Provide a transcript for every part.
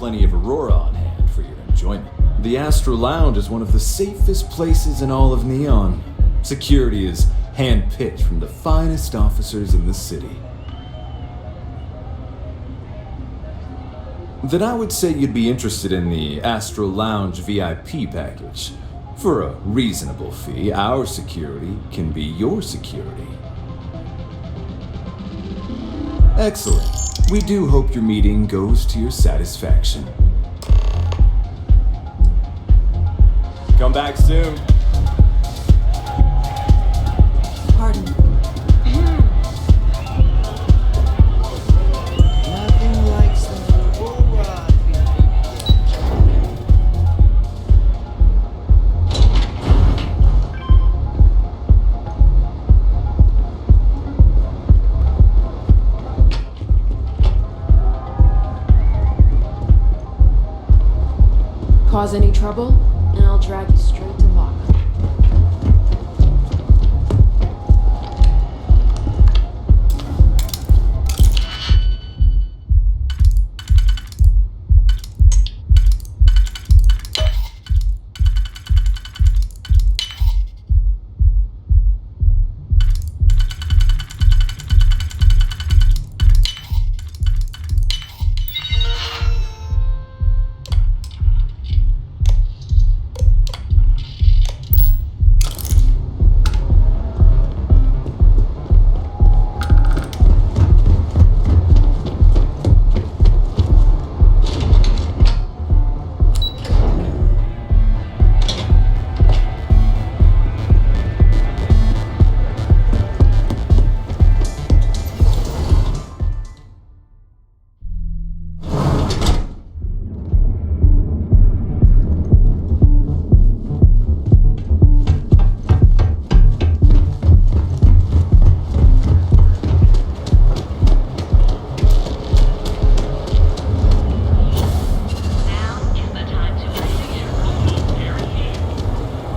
plenty of Aurora on hand for your enjoyment. The Astral Lounge is one of the safest places in all of Neon. Security is hand-picked from the finest officers in the city. Then I would say you'd be interested in the Astral Lounge VIP package. For a reasonable fee, our security can be your security. Excellent. We do hope your meeting goes to your satisfaction. Come back soon. Pardon. Nothing like some bull rod. Cause any trouble, and I'll drag you straight to lockup.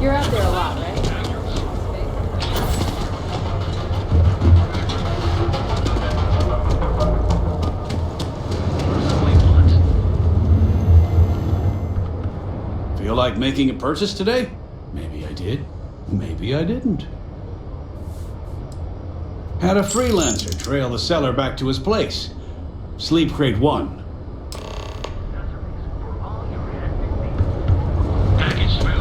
You're out there a lot, right? Feel like making a purchase today? Maybe I did. Maybe I didn't. Had a freelancer trail the seller back to his place. Sleep crate 1. Package smooth?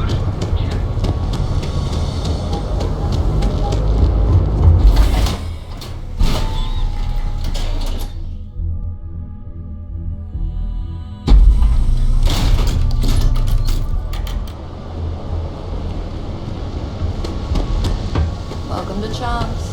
Welcome to Chomps.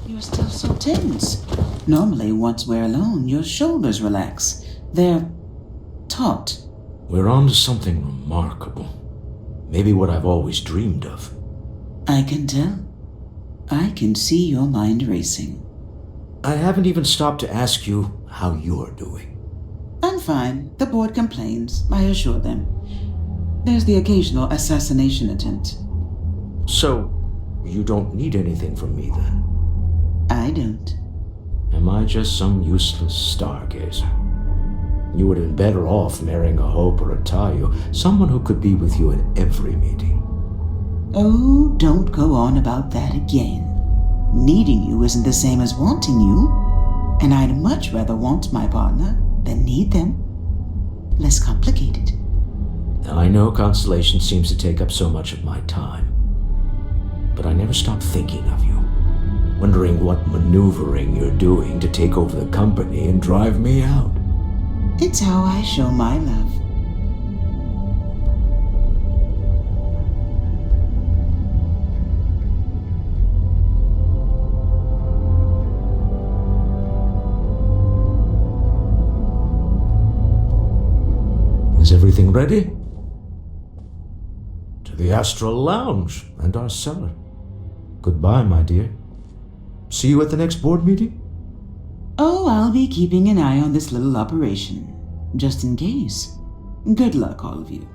You're still so tense. Normally, once we're alone, your shoulders relax. They're taut. We're on to something remarkable. Maybe what I've always dreamed of. I can tell. I can see your mind racing. I haven't even stopped to ask you how you're doing. I'm fine. The board complains, I assure them. There's the occasional assassination attempt. So, you don't need anything from me then? I don't. Am I just some useless stargazer? You would have been better off marrying a Hope or a Tayo, someone who could be with you in every meeting. Oh, don't go on about that again. Needing you isn't the same as wanting you, and I'd much rather want my partner than need them. Less complicated. I know Constellation seems to take up so much of my time, but I never stop thinking of you, wondering what maneuvering you're doing to take over the company and drive me out. It's how I show my love. Is everything ready? To the Astral Lounge and our cellar. Goodbye, my dear. See you at the next board meeting? Oh, I'll be keeping an eye on this little operation, just in case. Good luck, all of you.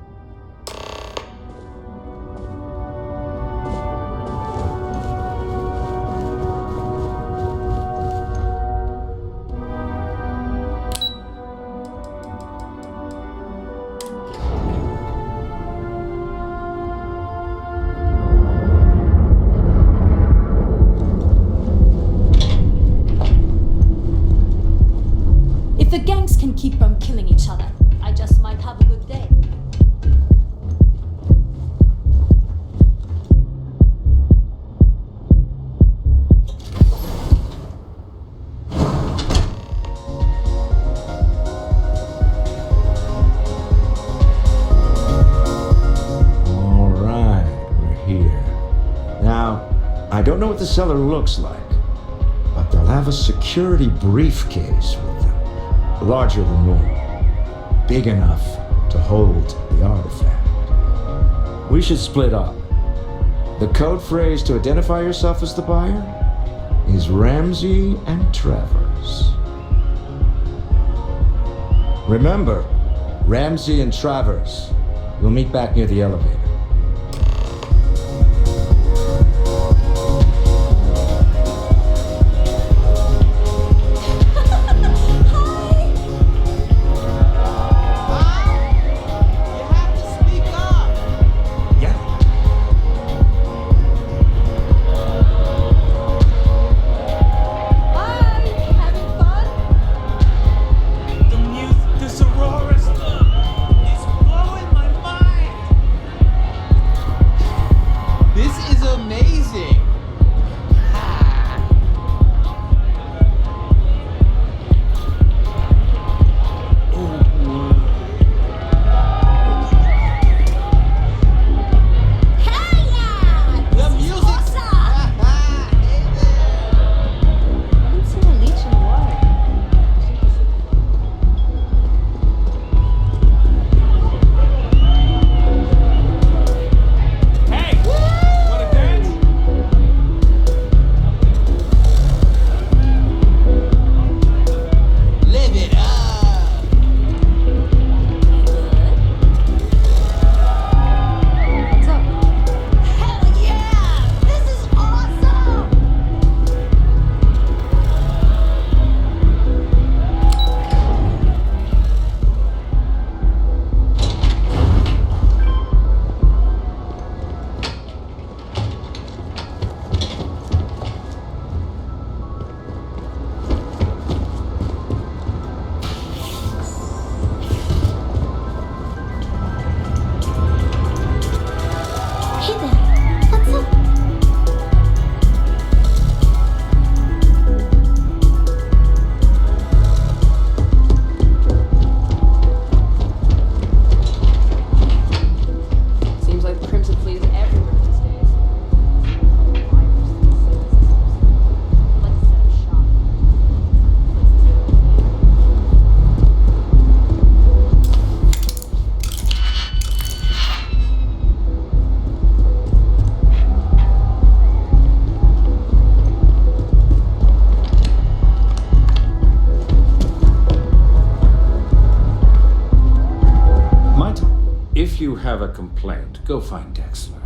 If the gangs can keep from killing each other, I just might have a good day. All right, we're here. Now, I don't know what the cellar looks like, but they'll have a security briefcase with them. Larger than normal. Big enough to hold the artifact. We should split up. The code phrase to identify yourself as the buyer is Ramsey and Travers. Remember, Ramsey and Travers. We'll meet back near the elevator. You have to speak up. Yeah. Hi! Having fun? The music, this Aurora stuff is blowing my mind. have a complaint, go find Dexler.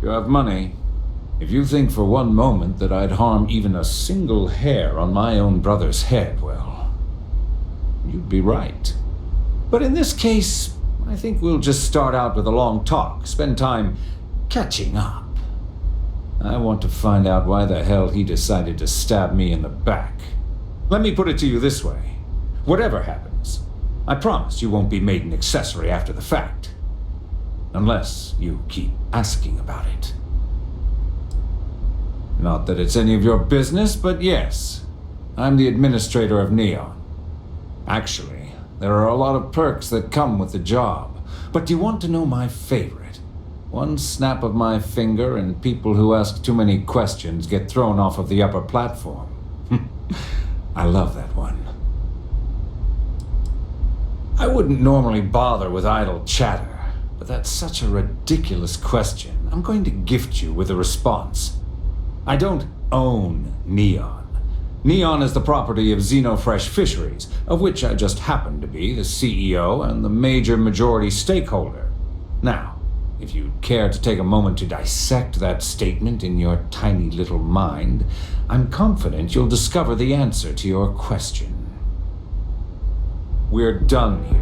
You have money. If you think for one moment that I'd harm even a single hair on my own brother's head, well, you'd be right. But in this case, I think we'll just start out with a long talk, spend time catching up. I want to find out why the hell he decided to stab me in the back. Let me put it to you this way. Whatever happens, I promise you won't be made an accessory after the fact. Unless you keep asking about it. Not that it's any of your business, but yes, I'm the administrator of Neon. Actually, there are a lot of perks that come with the job. But do you want to know my favorite? One snap of my finger and people who ask too many questions get thrown off of the upper platform. I love that one. I wouldn't normally bother with idle chatter, but that's such a ridiculous question. I'm going to gift you with a response. I don't own Neon. Neon is the property of Xenofresh Fisheries, of which I just happen to be the CEO and the major majority stakeholder. Now, if you'd care to take a moment to dissect that statement in your tiny little mind, I'm confident you'll discover the answer to your question. We're done here.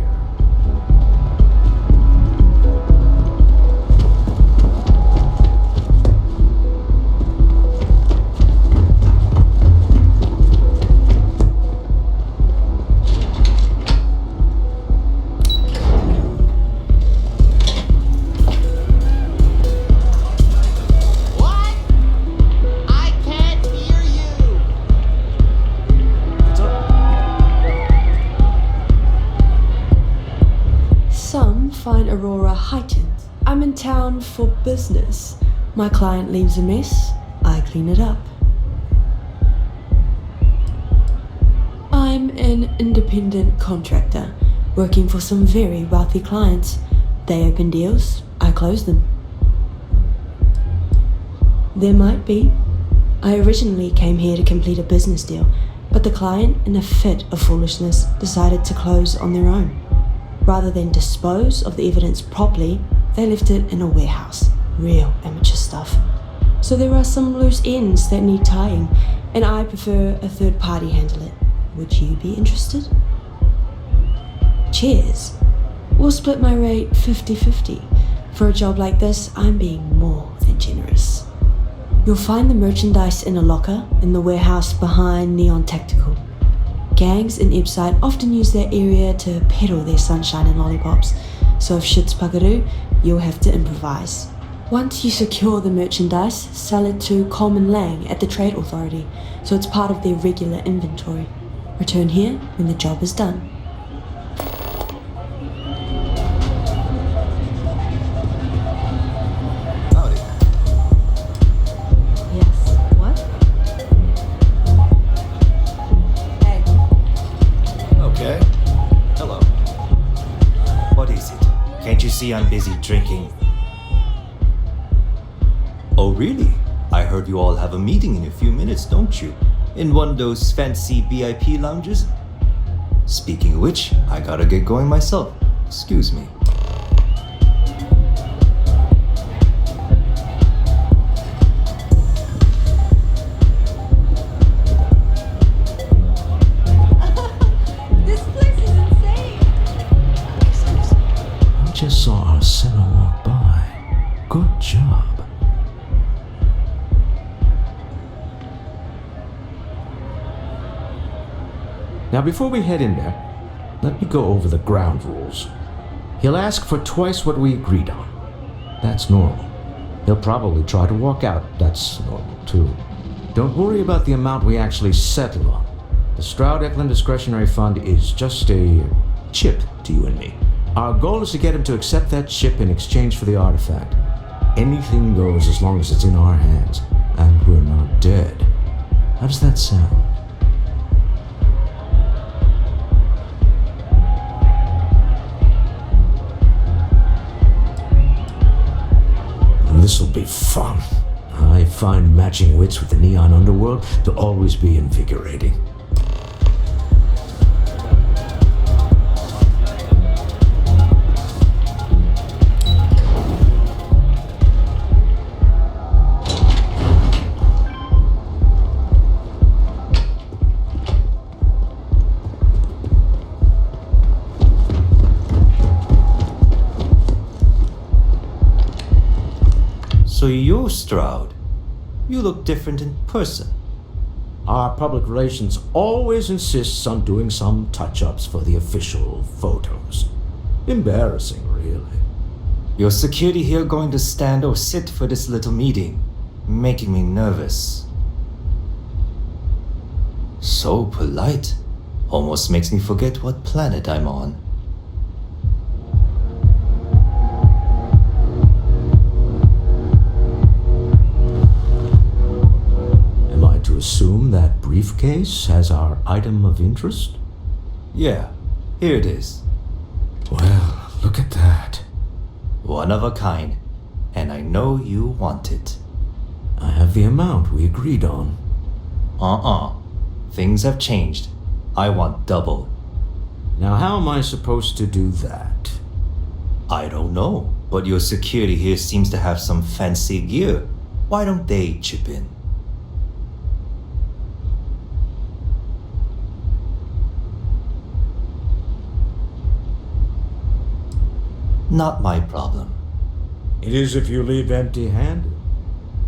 What? I can't hear you. Some find Aurora heightened. I'm in town for business. My client leaves a mess, I clean it up. I'm an independent contractor, working for some very wealthy clients. They open deals, I close them. There might be. I originally came here to complete a business deal, but the client, in a fit of foolishness, decided to close on their own. Rather than dispose of the evidence properly, they left it in a warehouse. Real amateur stuff. So there are some loose ends that need tying, and I prefer a third party handle it. Would you be interested? Cheers. We'll split my rate 50-50. For a job like this, I'm being more than generous. You'll find the merchandise in a locker in the warehouse behind Neon Tactical. Gangs in Ipside often use that area to peddle their sunshine and lollipops, so if shit's buckaroo, you'll have to improvise. Once you secure the merchandise, sell it to Coleman Lang at the Trade Authority, so it's part of their regular inventory. Return here when the job is done. Howdy. Yes. What? Hey. Okay. Hello. What is it? Can't you see I'm busy drinking? Oh, really? I heard you all have a meeting in a few minutes, don't you? In one of those fancy VIP lounges? Speaking of which, I gotta get going myself. Excuse me. This place is insane. I just saw Arsena walk by. Good job. Now, before we head in there, let me go over the ground rules. He'll ask for twice what we agreed on. That's normal. He'll probably try to walk out. That's normal, too. Don't worry about the amount we actually settle on. The Stroud-Eklund Discretionary Fund is just a chip to you and me. Our goal is to get him to accept that chip in exchange for the artifact. Anything goes as long as it's in our hands, and we're not dead. How does that sound? This'll be fun. I find matching wits with the neon underworld to always be invigorating. Stroud. You look different in person. Our public relations always insists on doing some touch-ups for the official photos. Embarrassing, really. Your security here going to stand or sit for this little meeting, making me nervous. So polite. Almost makes me forget what planet I'm on. Am I to assume that briefcase has our item of interest? Yeah, here it is. Well, look at that. One of a kind. And I know you want it. I have the amount we agreed on. Things have changed. I want double. Now, how am I supposed to do that? I don't know, but your security here seems to have some fancy gear. Why don't they chip in? Not my problem. It is if you leave empty-handed.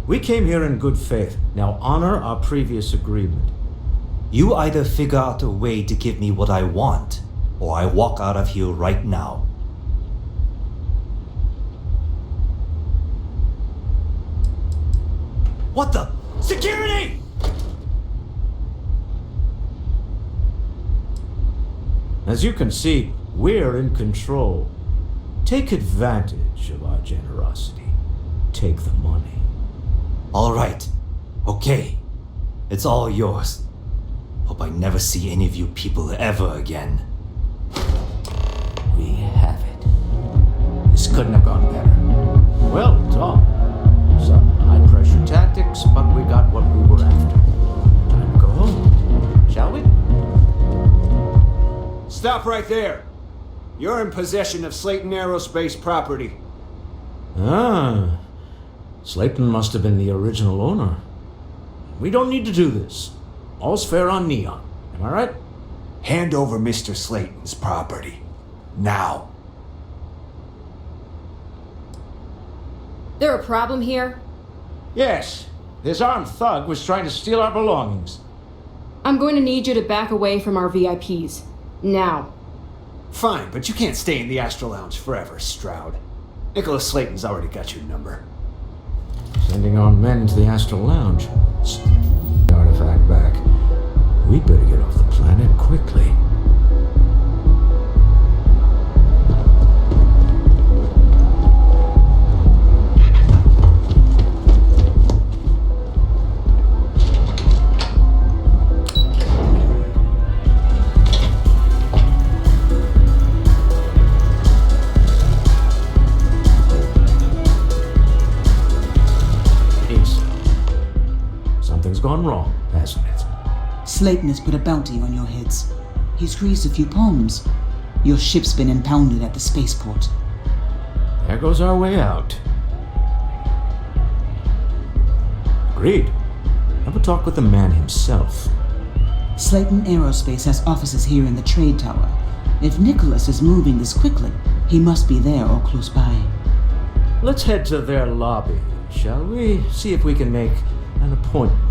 We came here in good faith. Now honor our previous agreement. You either figure out a way to give me what I want, or I walk out of here right now. What the? Security! As you can see, we're in control. Take advantage of our generosity. Take the money. All right. Okay. It's all yours. Hope I never see any of you people ever again. We have it. This couldn't have gone better. Well done. Some high-pressure tactics, but we got what we were after. Time to go home, shall we? Stop right there. You're in possession of Slayton Aerospace property. Ah. Slayton must have been the original owner. We don't need to do this. All's fair on Neon. Am I right? Hand over Mr. Slayton's property. Now. There a problem here? Yes. This armed thug was trying to steal our belongings. I'm going to need you to back away from our VIPs. Now. Fine, but you can't stay in the Astro Lounge forever, Stroud. Nicholas Slayton's already got your number. Sending our men into the Astral Lounge. The artifact back. We'd better get off the planet quickly. Something's gone wrong, hasn't it? Slayton has put a bounty on your heads. He's greased a few palms. Your ship's been impounded at the spaceport. There goes our way out. Agreed. Have a talk with the man himself. Slayton Aerospace has offices here in the trade tower. If Nicholas is moving this quickly, he must be there or close by. Let's head to their lobby, shall we? See if we can make an appointment.